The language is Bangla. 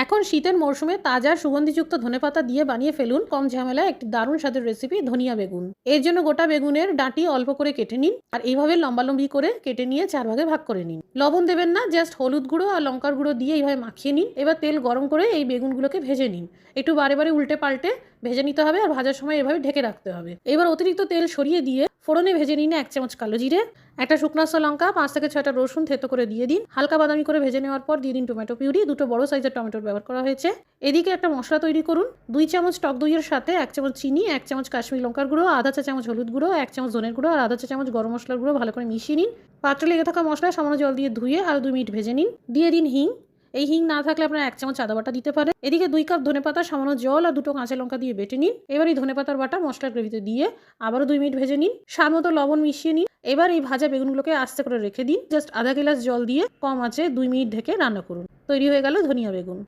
এখন শীতের মরশুমে তাজা সুগন্ধিযুক্ত ধনেপাতা দিয়ে বানিয়ে ফেলুন কম ঝামেলায় একটি দারুণ স্বাদের রেসিপি ধনিয়া বেগুন। এর জন্য গোটা বেগুনের ডাঁটি অল্প করে কেটে নিন আর এইভাবে লম্বালম্বি করে কেটে নিয়ে 4 ভাগে ভাগ করে নিন। লবণ দেবেন না, জাস্ট হলুদ গুঁড়ো আর লঙ্কার গুঁড়ো দিয়ে এইভাবে মাখিয়ে নিন। এবার তেল গরম করে এই বেগুনগুলোকে ভেজে নিন। একটু বারে বারে উল্টে পাল্টে ভেজে নিতে হবে আর ভাজার সময় এভাবে ঢেকে রাখতে হবে। এবার অতিরিক্ত তেল সরিয়ে দিয়ে ফোড়নে ভেজে নিন 1 চামচ কালো জিরে, একটা শুকনো লঙ্কা, 5 থেকে 6টা রসুন থেতো করে দিয়ে দিন। হালকা বাদামি করে ভেজে নেওয়ার পর দিয়ে দিন টমেটো পিউরি, 2টো বড় সাইজের টমেটোর ব্যবহার করা হয়েছে। এদিকে একটা মশলা তৈরি করুন। 2 চামচ টক দইয়ের সাথে 1 চামচ চিনি, 1 চামচ কাশ্মীরি লঙ্কার গুঁড়ো, আধা চা চামচ হলুদ গুঁড়ো, 1 চামচ ধনের গুঁড়ো আর আধা চা চামচ গরম মশলার গুঁড়ো ভালো করে মিশিয়ে নিন। পাত্রে লেগে থাকা মশলা সামান্য জল দিয়ে ধুয়ে আরও 2 মিনিট ভেজে নিন। দিয়ে দিন হিং। এই হিং না থাকলে আপনারা 1 চামচ আদা বাটা দিতে পারেন। এদিকে 2 কাপ ধনেপাতা সামান্য জল আর 2টো কাঁচা লঙ্কা দিয়ে বেটে নিন। এবার এই ধনেপাতার বাটা মশলার গ্রেভিতে দিয়ে আবারও 2 মিনিট ভেজে নিন। স্বাদ মতো লবণ মিশিয়ে নিন। এবার এই ভাজা বেগুনগুলোকে আস্তে করে রেখে দিন। জাস্ট আধা গ্লাস জল দিয়ে কম আঁচে 2 মিনিট ঢেকে রান্না করুন। তৈরি হয়ে গেল ধনিয়া বেগুন।